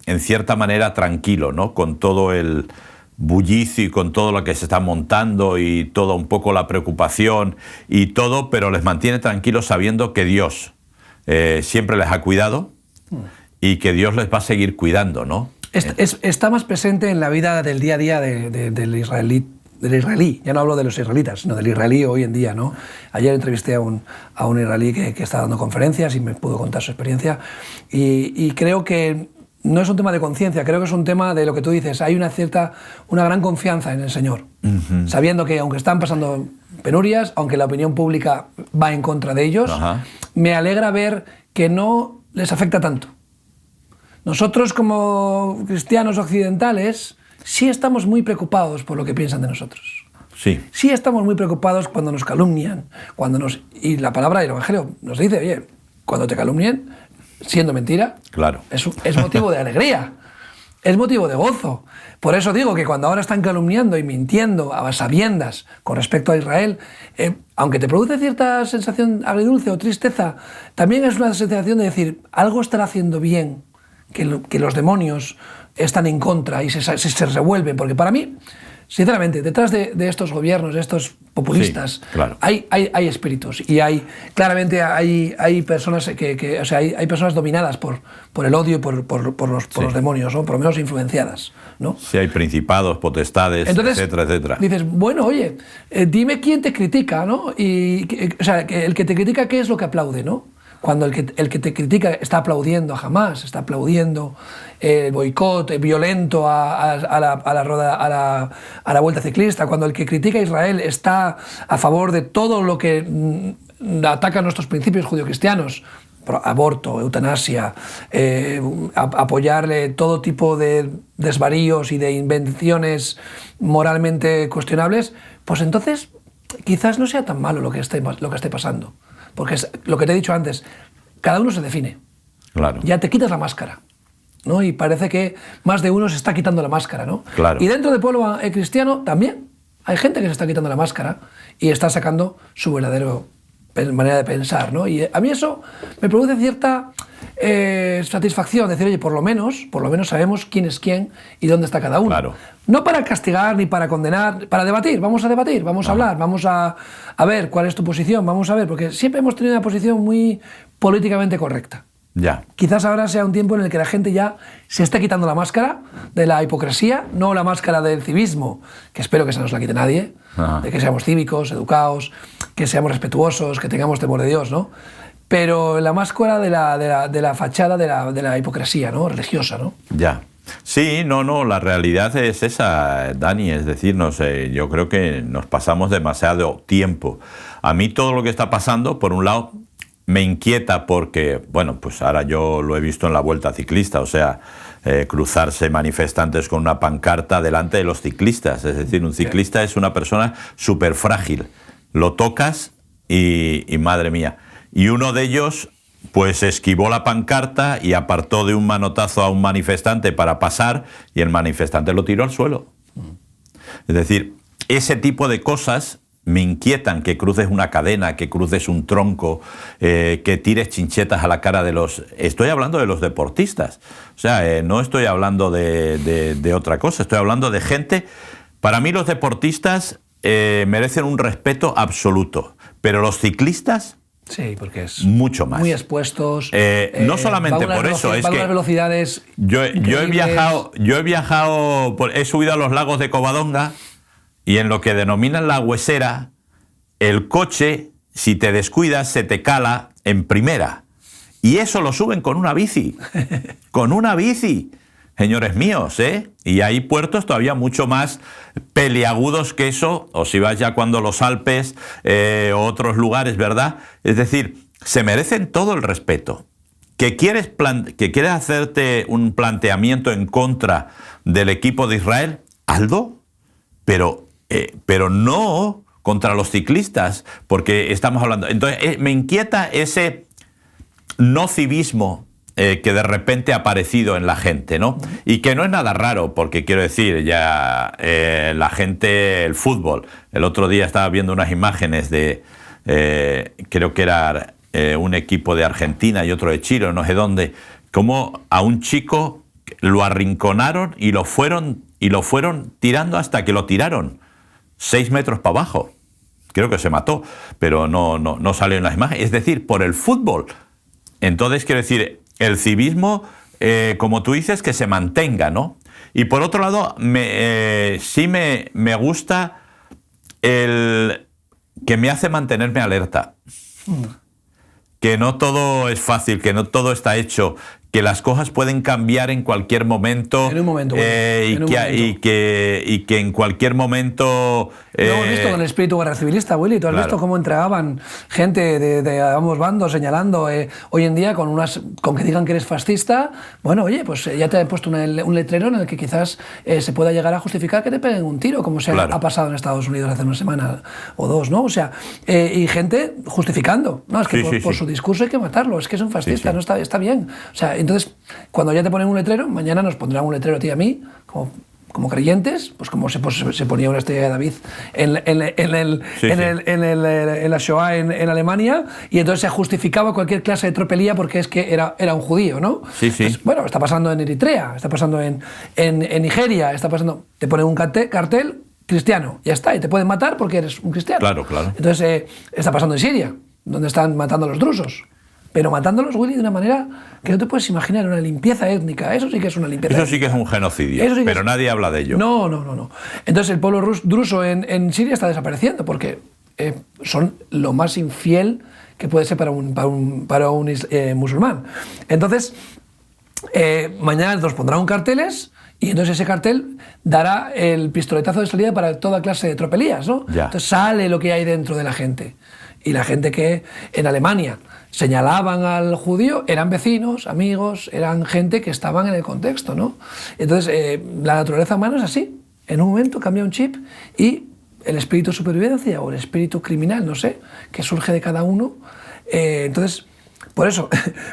en cierta manera tranquilo, ¿no? Con todo el bullicio y con todo lo que se está montando y todo un poco la preocupación y todo, pero les mantiene tranquilos sabiendo que Dios siempre les ha cuidado y que Dios les va a seguir cuidando, ¿no? Está más presente en la vida del día a día del israelí, ya no hablo de los israelitas, sino del israelí hoy en día, ¿no? Ayer entrevisté a un israelí que está dando conferencias y me pudo contar su experiencia, y creo que no es un tema de conciencia, creo que es un tema de lo que tú dices, hay una gran confianza en el Señor, sabiendo que aunque están pasando penurias, aunque la opinión pública va en contra de ellos, me alegra ver que no les afecta tanto. Nosotros como cristianos occidentales sí estamos muy preocupados por lo que piensan de nosotros. Sí. Sí estamos muy preocupados cuando nos calumnian, y la palabra del Evangelio nos dice, oye, cuando te calumnien, siendo mentira, Claro. es motivo de alegría, es motivo de gozo. Por eso digo que cuando ahora están calumniando y mintiendo a sabiendas con respecto a Israel, aunque te produce cierta sensación agridulce o tristeza, también es una sensación de decir, algo están haciendo bien, que los demonios están en contra y se revuelven. Porque para mí, sinceramente, detrás de estos gobiernos, de estos populistas, Sí, claro. hay espíritus y claramente hay personas o sea, hay personas dominadas por el odio y por los demonios, ¿no? Por lo menos influenciadas, ¿no? Sí, hay principados, potestades, Entonces, etcétera, etcétera. Dices, bueno, oye, dime quién te critica, ¿no? O sea, el que te critica, ¿qué es lo que aplaude, no? Cuando el que te critica está aplaudiendo a Hamás, está aplaudiendo el boicot violento a la vuelta ciclista, cuando el que critica a Israel está a favor de todo lo que ataca nuestros principios judio-cristianos, aborto, eutanasia, apoyarle todo tipo de desvaríos y de invenciones moralmente cuestionables, pues entonces quizás no sea tan malo lo que esté pasando. Porque es lo que te he dicho antes, cada uno se define. Claro. Ya te quitas la máscara, ¿no? Y parece que más de uno se está quitando la máscara, ¿no? Claro. Y dentro del pueblo cristiano también hay gente que se está quitando la máscara y está sacando su verdadera manera de pensar, ¿no? Y a mí eso me produce cierta satisfacción, decir, oye, por lo menos sabemos quién es quién y dónde está cada uno. Claro. No para castigar ni para condenar, para debatir, vamos a hablar, vamos a ver cuál es tu posición, vamos a ver, porque siempre hemos tenido una posición muy políticamente correcta. Ya. Quizás ahora sea un tiempo en el que la gente ya se está quitando la máscara de la hipocresía, no la máscara del civismo, que espero que se nos la quite nadie, de que seamos cívicos, educados, que seamos respetuosos, que tengamos temor de Dios, ¿no? Pero la máscara de la fachada de la hipocresía, ¿no? Religiosa, ¿no? Ya. Sí, no, la realidad es esa, Dani, es decir, no sé, yo creo que nos pasamos demasiado tiempo. A mí todo lo que está pasando, por un lado, me inquieta porque, bueno, pues ahora yo lo he visto en la Vuelta Ciclista, o sea, cruzarse manifestantes con una pancarta delante de los ciclistas, es decir, un ciclista es una persona súper frágil, lo tocas y madre mía, y uno de ellos pues esquivó la pancarta y apartó de un manotazo a un manifestante para pasar y el manifestante lo tiró al suelo. Es decir, ese tipo de cosas me inquietan, que cruces una cadena, que cruces un tronco, que tires chinchetas a la cara de los... Estoy hablando de los deportistas, o sea, no estoy hablando de otra cosa, estoy hablando de gente... Para mí los deportistas merecen un respeto absoluto, pero los ciclistas... Sí, porque es mucho más. Muy expuestos. No solamente por eso, es que unas velocidades yo he viajado, he subido a los lagos de Covadonga y en lo que denominan la huesera, el coche, si te descuidas, se te cala en primera. Y eso lo suben con una bici. Con una bici. Señores míos, ¿eh? Y hay puertos todavía mucho más peliagudos que eso, o si vas ya cuando los Alpes o otros lugares, ¿verdad? Es decir, se merecen todo el respeto. Que quieres hacerte un planteamiento en contra del equipo de Israel, hazlo, pero no contra los ciclistas, porque estamos hablando... Entonces, me inquieta ese no civismo que de repente ha aparecido en la gente, ¿no? Y que no es nada raro, porque quiero decir, ya la gente, el fútbol, el otro día estaba viendo unas imágenes de, creo que era un equipo de Argentina y otro de Chile, no sé dónde, como a un chico lo arrinconaron y lo fueron tirando hasta que lo tiraron 6 metros para abajo. Creo que se mató, pero no salió en las imágenes. Es decir, por el fútbol. Entonces, quiero decir, el civismo, como tú dices, que se mantenga, ¿no? Y por otro lado, sí me gusta el que me hace mantenerme alerta. Que no todo es fácil, que no todo está hecho, que las cosas pueden cambiar en cualquier momento. En un momento. Y que en cualquier momento Lo hemos visto con el espíritu guerra civilista, Willy. Tú has visto cómo entregaban gente de ambos bandos señalando. Hoy en día, con que digan que eres fascista, bueno, oye, pues ya te han puesto un letrero en el que quizás se pueda llegar a justificar que te peguen un tiro, como se ha pasado en Estados Unidos hace una semana o dos, ¿no? O sea, y gente justificando. No, es que por su discurso hay que matarlo, es que es un fascista, no está bien. O sea, entonces, cuando ya te ponen un letrero, mañana nos pondrán un letrero a ti y a mí, como creyentes, pues como se ponía una estrella de David en la Shoah en Alemania, y entonces se justificaba cualquier clase de tropelía porque es que era un judío, ¿no? Entonces, bueno, está pasando en Eritrea, está pasando en Nigeria, está pasando... Te ponen un cartel cristiano, ya está, y te pueden matar porque eres un cristiano. Claro. Entonces está pasando en Siria, donde están matando a los drusos. Pero matándolos, Willy, de una manera que no te puedes imaginar, una limpieza étnica. Eso sí que es una limpieza étnica. Eso sí que es un genocidio, pero nadie habla de ello. No. Entonces el pueblo druso en Siria está desapareciendo porque son lo más infiel que puede ser para un musulmán. Entonces, mañana nos pondrán carteles y entonces ese cartel dará el pistoletazo de salida para toda clase de tropelías, ¿no? Entonces sale lo que hay dentro de la gente. Y la gente que en Alemania señalaban al judío eran vecinos, amigos, eran gente que estaban en el contexto, ¿no? Entonces, la naturaleza humana es así. En un momento cambia un chip y el espíritu de supervivencia o el espíritu criminal, no sé, que surge de cada uno. Entonces, por eso,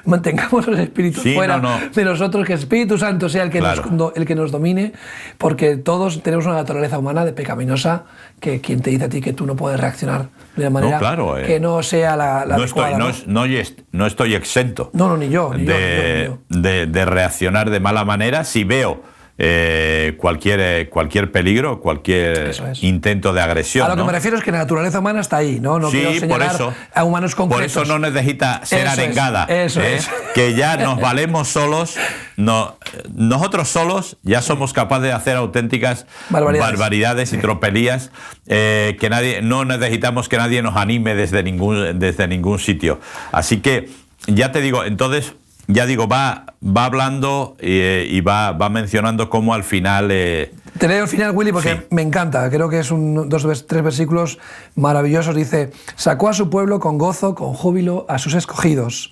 mantengamos los espíritus fuera de nosotros, que el Espíritu Santo sea el que nos domine, porque todos tenemos una naturaleza humana de pecaminosa, que quien te dice a ti que tú no puedes reaccionar de una manera que no sea la adecuada. No estoy exento ni yo. De reaccionar de mala manera si veo cualquier peligro, cualquier intento de agresión. A lo que me refiero es que la naturaleza humana está ahí, no quiero señalar a humanos concretos. Por eso no necesita ser arengada, que ya nos valemos solos, nosotros solos ya somos capaces de hacer auténticas barbaridades y tropelías, que no necesitamos que nadie nos anime desde ningún sitio. Así que ya te digo, entonces... Ya digo, va hablando y va mencionando cómo al final... Te leo el final, Willy, porque me encanta. Creo que es tres versículos maravillosos. Dice: sacó a su pueblo con gozo, con júbilo, a sus escogidos.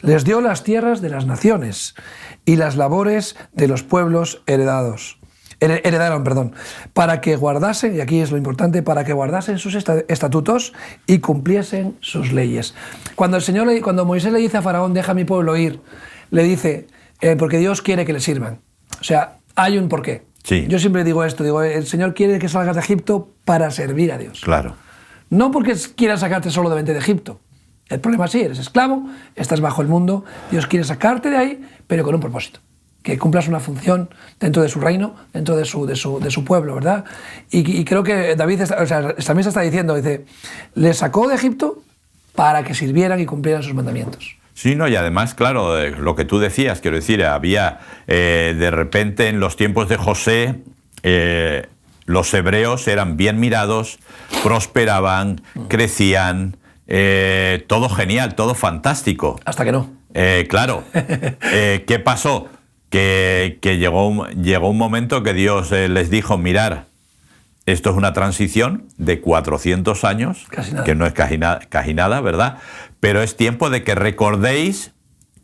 Les dio las tierras de las naciones y las labores de los pueblos heredaron, para que guardasen, y aquí es lo importante, para que guardasen sus estatutos y cumpliesen sus leyes. Cuando Moisés le dice a Faraón, deja a mi pueblo ir, le dice, porque Dios quiere que le sirvan. O sea, hay un porqué. Sí. Yo siempre digo esto, el Señor quiere que salgas de Egipto para servir a Dios. Claro. No porque quiera sacarte solamente de Egipto. El problema sí, eres esclavo, estás bajo el mundo, Dios quiere sacarte de ahí, pero con un propósito. Que cumplas una función dentro de su reino, dentro de su pueblo, ¿verdad? Y creo que David también se está diciendo, le sacó de Egipto para que sirvieran y cumplieran sus mandamientos. Sí, y además, claro, lo que tú decías, quiero decir, había de repente en los tiempos de José, los hebreos eran bien mirados, prosperaban, crecían, todo genial, todo fantástico. Hasta que no. Claro. ¿Qué pasó? Que llegó un momento que Dios les dijo, mirar, esto es una transición de 400 años, que no es casi nada, ¿verdad? Pero es tiempo de que recordéis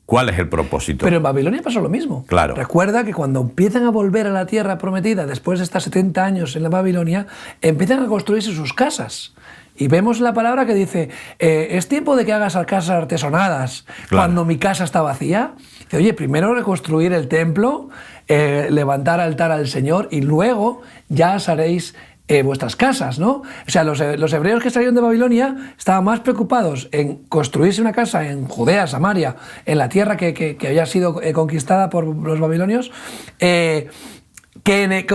cuál es el propósito. Pero en Babilonia pasó lo mismo. Claro. Recuerda que cuando empiezan a volver a la tierra prometida, después de estar 70 años en la Babilonia, empiezan a construirse sus casas. Y vemos la palabra que dice, es tiempo de que hagas casas artesonadas, cuando mi casa está vacía. Dice, oye, primero reconstruir el templo, levantar altar al Señor y luego ya os haréis vuestras casas, ¿no? O sea, los hebreos que salieron de Babilonia estaban más preocupados en construirse una casa en Judea, Samaria, en la tierra que había sido conquistada por los babilonios, que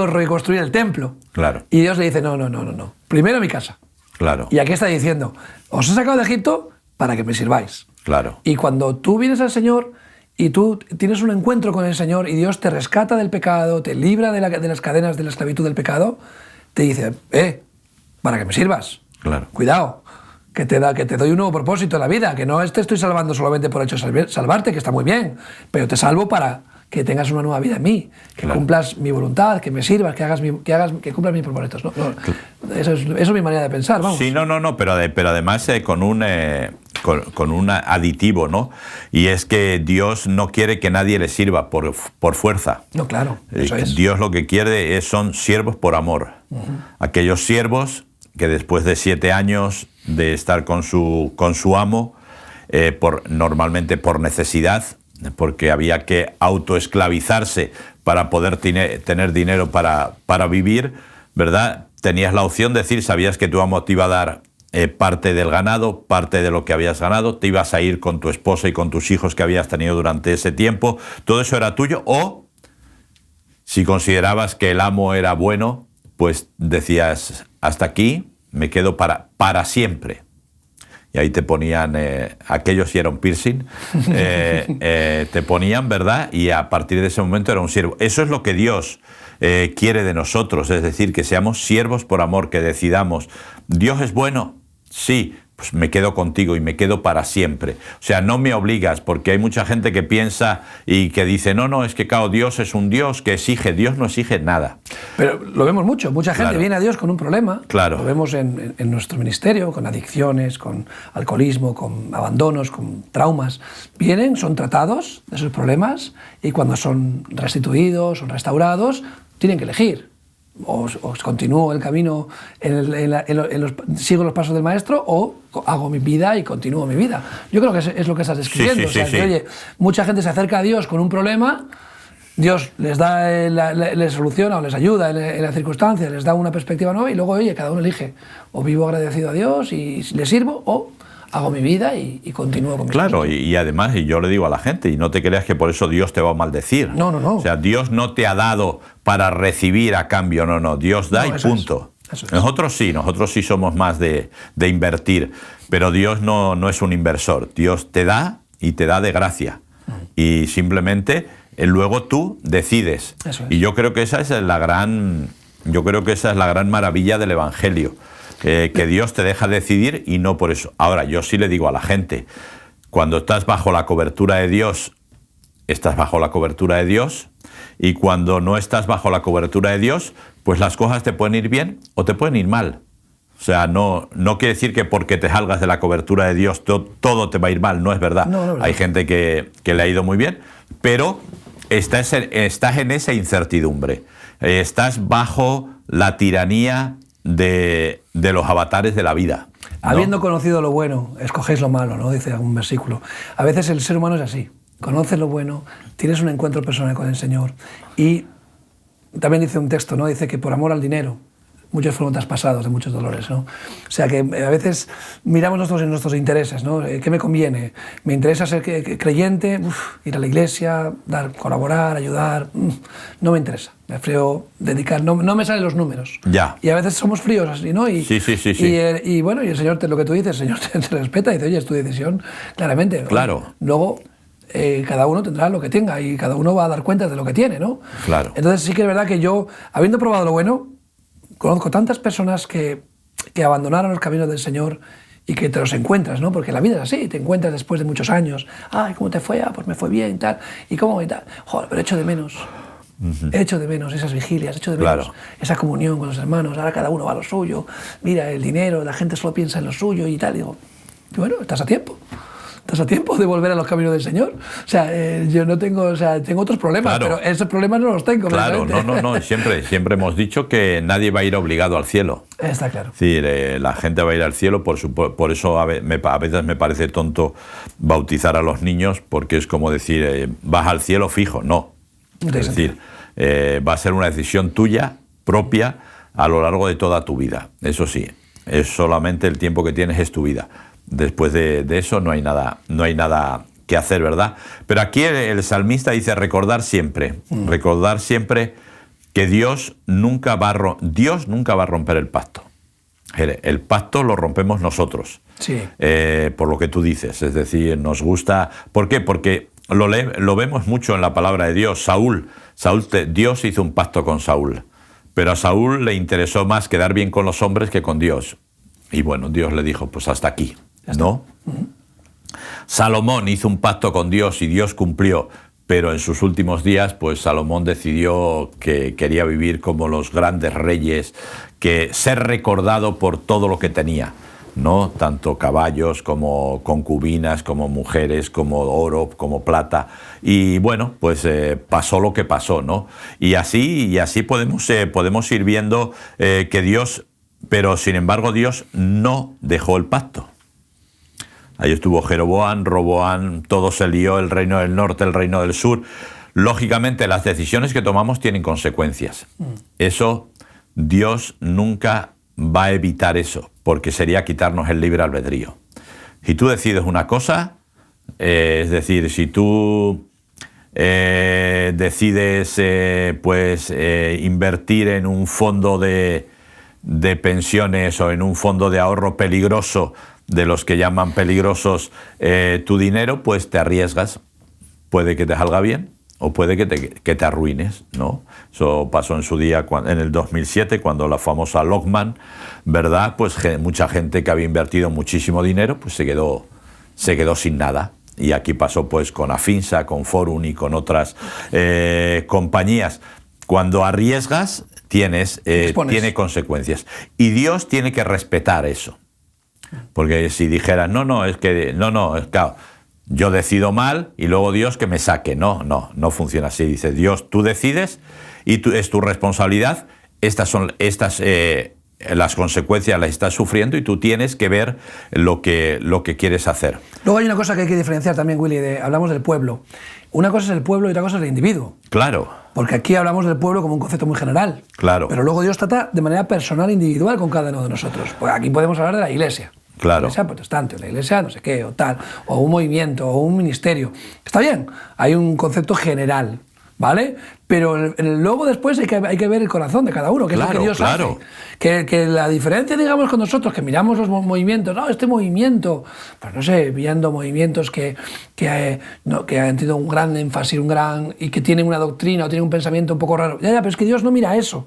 reconstruir el templo. Claro. Y Dios le dice, no, primero mi casa. Claro. Y aquí está diciendo, os he sacado de Egipto para que me sirváis. Claro. Y cuando tú vienes al Señor y tú tienes un encuentro con el Señor y Dios te rescata del pecado, te libra de las cadenas de la esclavitud del pecado, te dice, para que me sirvas. Claro. Cuidado, que te doy un nuevo propósito en la vida, que no te estoy salvando solamente por el hecho de salvarte, que está muy bien, pero te salvo para que tengas una nueva vida en mí, que cumplas mi voluntad, que me sirvas, que cumplas mis propósitos. Eso es mi manera de pensar, vamos. Sí, no, pero además con un aditivo, ¿no? Y es que Dios no quiere que nadie le sirva por fuerza. No, claro, eso es. Dios lo que quiere son siervos por amor. Aquellos siervos que después de 7 años de estar con su amo, normalmente por necesidad, porque había que autoesclavizarse para poder tener dinero para vivir, ¿verdad? Tenías la opción de decir, sabías que tu amo te iba a dar parte del ganado, parte de lo que habías ganado, te ibas a ir con tu esposa y con tus hijos que habías tenido durante ese tiempo, todo eso era tuyo, o si considerabas que el amo era bueno, pues decías, hasta aquí, me quedo para siempre. Y ahí te ponían, aquellos sí era un piercing, te ponían, ¿verdad? Y a partir de ese momento era un siervo. Eso es lo que Dios quiere de nosotros, es decir, que seamos siervos por amor, que decidamos, ¿Dios es bueno? Sí, pues me quedo contigo y me quedo para siempre. O sea, no me obligas, porque hay mucha gente que piensa y que dice, no, es que claro, Dios es un Dios que exige. Dios no exige nada. Pero lo vemos mucho. Mucha gente viene a Dios con un problema. Claro. Lo vemos en nuestro ministerio, con adicciones, con alcoholismo, con abandonos, con traumas. Vienen, son tratados de sus problemas y cuando son restituidos, son restaurados, tienen que elegir. O continúo el camino, sigo los pasos del maestro, o hago mi vida y continúo mi vida. Yo creo que es lo que estás describiendo. Que, oye, mucha gente se acerca a Dios con un problema, Dios les da, les soluciona o les ayuda en la circunstancia, les da una perspectiva nueva y luego, oye, cada uno elige, o vivo agradecido a Dios y le sirvo, o hago mi vida y continúo con mi vida. Claro, y además, y yo le digo a la gente, y no te creas que por eso Dios te va a maldecir. No. O sea, Dios no te ha dado para recibir a cambio, no. Dios da y punto. Eso es. Nosotros sí somos más de invertir, pero Dios no es un inversor. Dios te da y te da de gracia. Y simplemente luego tú decides. Eso es. Y yo creo que esa es la gran maravilla del Evangelio. Que Dios te deja decidir y no por eso. Ahora, yo sí le digo a la gente, cuando estás bajo la cobertura de Dios, estás bajo la cobertura de Dios, y cuando no estás bajo la cobertura de Dios, pues las cosas te pueden ir bien o te pueden ir mal. O sea, no quiere decir que porque te salgas de la cobertura de Dios todo te va a ir mal, no es verdad. No. Hay gente que le ha ido muy bien, pero estás en esa incertidumbre. Estás bajo la tiranía de los avatares de la vida, ¿no? Habiendo conocido lo bueno, escogéis lo malo, ¿no? Dice algún versículo. A veces el ser humano es así. Conoces lo bueno, tienes un encuentro personal con el Señor. Y también dice un texto, ¿no? Dice que por amor al dinero, muchos fueron traspasados de muchos dolores, ¿no? O sea que a veces miramos nuestros intereses, ¿no? ¿Qué me conviene? ¿Me interesa ser creyente? Ir a la iglesia, colaborar, ayudar. No me interesa. Me prefiero dedicar. No me salen los números. Ya. Y a veces somos fríos así, ¿no? Sí. Y bueno, y el Señor, lo que tú dices, el Señor te respeta y dice, oye, es tu decisión, claramente. Claro. Luego, cada uno tendrá lo que tenga y cada uno va a dar cuenta de lo que tiene, ¿no? Claro. Entonces sí que es verdad que yo, habiendo probado lo bueno, conozco tantas personas que abandonaron los caminos del Señor y que te los encuentras, ¿no? Porque la vida es así, te encuentras después de muchos años. Ay, ¿cómo te fue? Pues me fue bien y tal. ¿Y cómo y tal? Joder, pero echo de menos. Echo de menos esas vigilias, echo de menos esa comunión con los hermanos. Ahora cada uno va a lo suyo. Mira, el dinero, la gente solo piensa en lo suyo y tal. Digo, bueno, estás a tiempo. Estás a tiempo de volver a los caminos del Señor. O sea, yo no tengo, o sea, tengo otros problemas, pero esos problemas no los tengo. Claro, no. Siempre hemos dicho que nadie va a ir obligado al cielo. Está claro. Es decir, la gente va a ir al cielo, por eso a veces me parece tonto bautizar a los niños, porque es como decir, vas al cielo fijo. No. Es decir, va a ser una decisión tuya, propia, a lo largo de toda tu vida. Eso sí, es solamente el tiempo que tienes es tu vida. Después de eso no hay nada que hacer, ¿verdad? Pero aquí el salmista dice recordar siempre que Dios nunca va a romper el pacto. El pacto lo rompemos nosotros, sí. Por lo que tú dices, es decir, nos gusta. ¿Por qué? Porque lo vemos mucho en la palabra de Dios. Dios hizo un pacto con Saúl, pero a Saúl le interesó más quedar bien con los hombres que con Dios. Y bueno, Dios le dijo, pues hasta aquí, ¿no? Salomón hizo un pacto con Dios y Dios cumplió, pero en sus últimos días, pues Salomón decidió que quería vivir como los grandes reyes, que ser recordado por todo lo que tenía, ¿no? Tanto caballos como concubinas, como mujeres, como oro, como plata. Y bueno, pues pasó lo que pasó, ¿no? Y así podemos ir viendo que Dios, pero sin embargo Dios no dejó el pacto. Ahí estuvo Jeroboam, Roboam, todo se lió, el reino del norte, el reino del sur. Lógicamente, las decisiones que tomamos tienen consecuencias. Eso, Dios nunca va a evitar eso, porque sería quitarnos el libre albedrío. Si tú decides una cosa, es decir, si tú decides invertir en un fondo de pensiones o en un fondo de ahorro peligroso, de los que llaman peligrosos, tu dinero, pues te arriesgas. Puede que te salga bien o puede que te arruines, ¿no? Eso pasó en su día, en el 2007, cuando la famosa Lockman, ¿verdad? Pues mucha gente que había invertido muchísimo dinero, pues se quedó sin nada. Y aquí pasó pues con Afinsa, con Forum y con otras compañías. Cuando arriesgas, tiene consecuencias. Y Dios tiene que respetar eso. Porque si dijeras, claro, yo decido mal y luego Dios que me saque. No funciona así. Dice Dios, tú decides y es tu responsabilidad. Estas las consecuencias las estás sufriendo y tú tienes que ver lo que quieres hacer. Luego hay una cosa que hay que diferenciar también, Willy, hablamos del pueblo. Una cosa es el pueblo y otra cosa es el individuo. Claro. Porque aquí hablamos del pueblo como un concepto muy general. Claro. Pero luego Dios trata de manera personal e individual con cada uno de nosotros. Pues aquí podemos hablar de la Iglesia. Claro. La Iglesia protestante, o la Iglesia no sé qué, o tal, o un movimiento, o un ministerio. Está bien, hay un concepto general, ¿vale? Pero luego después hay que ver el corazón de cada uno, que es lo que Dios hace. Que la diferencia, digamos, con nosotros, que miramos los movimientos, este movimiento, pues no sé, viendo movimientos que han tenido un gran énfasis, y que tienen una doctrina o tienen un pensamiento un poco raro. Ya, pero es que Dios no mira eso.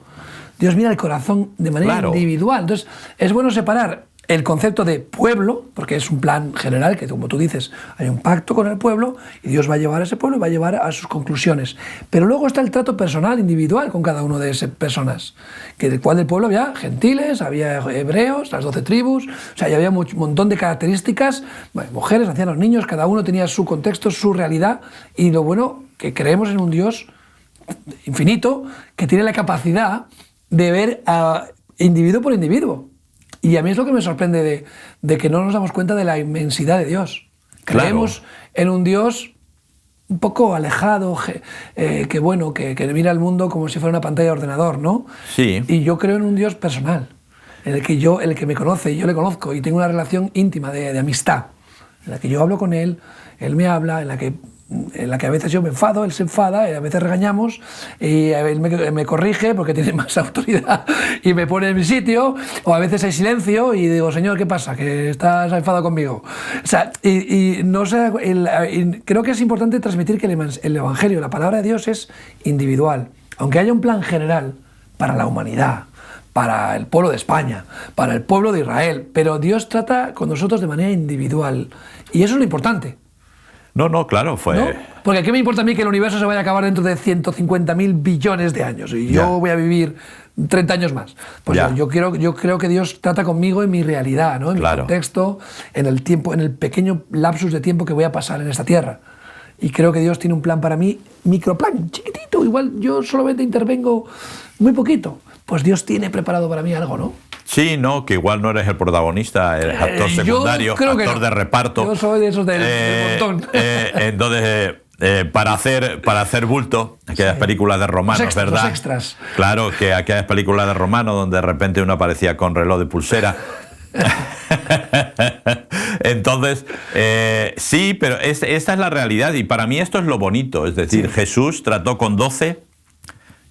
Dios mira el corazón de manera individual. Entonces, es bueno separar el concepto de pueblo, porque es un plan general, que como tú dices, hay un pacto con el pueblo y Dios va a llevar a ese pueblo y va a llevar a sus conclusiones. Pero luego está el trato personal, individual, con cada una de esas personas, del cual del pueblo había gentiles, había hebreos, las 12 tribus, o sea, ya había un montón de características, mujeres, ancianos, niños, cada uno tenía su contexto, su realidad, y lo bueno, que creemos en un Dios infinito, que tiene la capacidad de ver a individuo por individuo. Y a mí es lo que me sorprende de que no nos damos cuenta de la inmensidad de Dios. Creemos en un Dios un poco alejado, que mira al mundo como si fuera una pantalla de ordenador, ¿no? Sí. Y yo creo en un Dios personal, en el que me conoce y yo le conozco y tengo una relación íntima de amistad, en la que yo hablo con él me habla, en la que a veces yo me enfado, él se enfada, a veces regañamos y él me corrige porque tiene más autoridad y me pone en mi sitio, o a veces hay silencio y digo, Señor, ¿qué pasa? ¿Que estás enfadado conmigo? O sea, no sé, creo que es importante transmitir que el Evangelio, la palabra de Dios es individual, aunque haya un plan general para la humanidad, para el pueblo de España, para el pueblo de Israel, pero Dios trata con nosotros de manera individual y eso es lo importante. No, claro, fue... ¿No? Porque ¿qué me importa a mí que el universo se vaya a acabar dentro de 150.000 billones de años y yo voy a vivir 30 años más? Pues yo creo que Dios trata conmigo en mi realidad, ¿no? En mi contexto, en el tiempo, en el pequeño lapsus de tiempo que voy a pasar en esta tierra. Y creo que Dios tiene un plan para mí, microplan, chiquitito, igual yo solamente intervengo muy poquito. Pues Dios tiene preparado para mí algo, ¿no? Sí, no, que igual no eres el protagonista, eres actor secundario, actor de reparto. Yo soy de esos del montón. Entonces, para hacer bulto, aquellas películas de romanos, ¿verdad? Los extras. Claro, que aquellas películas de romanos donde de repente uno aparecía con reloj de pulsera. Entonces, sí, pero esta es la realidad y para mí esto es lo bonito. Es decir, Jesús trató con 12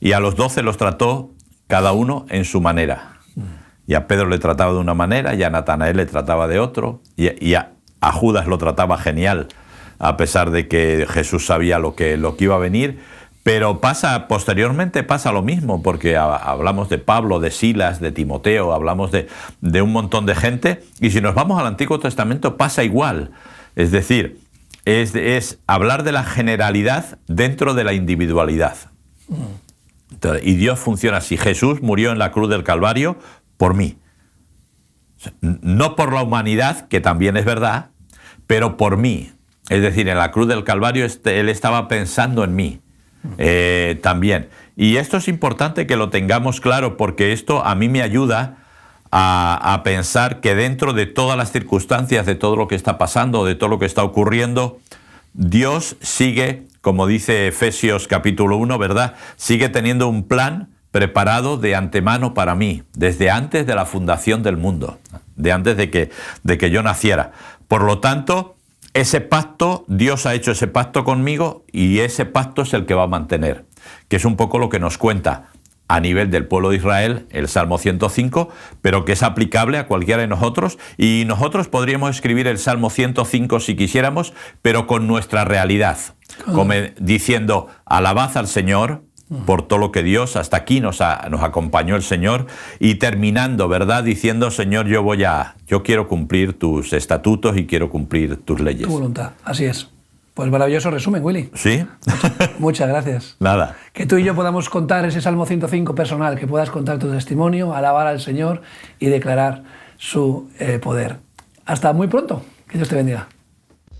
y a los 12 los trató cada uno en su manera. Y a Pedro le trataba de una manera, y a Natanael le trataba de otro, y a Judas lo trataba genial, a pesar de que Jesús sabía lo que iba a venir. Pero posteriormente pasa lo mismo, porque hablamos de Pablo, de Silas, de Timoteo, hablamos de un montón de gente, y si nos vamos al Antiguo Testamento pasa igual. Es decir, es hablar de la generalidad dentro de la individualidad. Entonces, y Dios funciona así. Jesús murió en la cruz del Calvario por mí. No por la humanidad, que también es verdad, pero por mí. Es decir, en la cruz del Calvario Él estaba pensando en mí también. Y esto es importante que lo tengamos claro, porque esto a mí me ayuda a pensar que dentro de todas las circunstancias, de todo lo que está pasando, de todo lo que está ocurriendo, Dios sigue, como dice Efesios capítulo 1, ¿verdad? Sigue teniendo un plan preparado de antemano para mí, desde antes de la fundación del mundo, de antes de que yo naciera. Por lo tanto, ese pacto, Dios ha hecho ese pacto conmigo y ese pacto es el que va a mantener, que es un poco lo que nos cuenta a nivel del pueblo de Israel el Salmo 105, pero que es aplicable a cualquiera de nosotros, y nosotros podríamos escribir el Salmo 105 si quisiéramos, pero con nuestra realidad, como diciendo, alabad al Señor por todo lo que Dios, hasta aquí nos acompañó el Señor, y terminando, ¿verdad?, diciendo, Señor, yo quiero cumplir tus estatutos y quiero cumplir tus leyes. Tu voluntad, así es. Pues maravilloso resumen, Willy. ¿Sí? Muchas gracias. Nada. Que tú y yo podamos contar ese Salmo 105 personal, que puedas contar tu testimonio, alabar al Señor y declarar su poder. Hasta muy pronto. Que Dios te bendiga.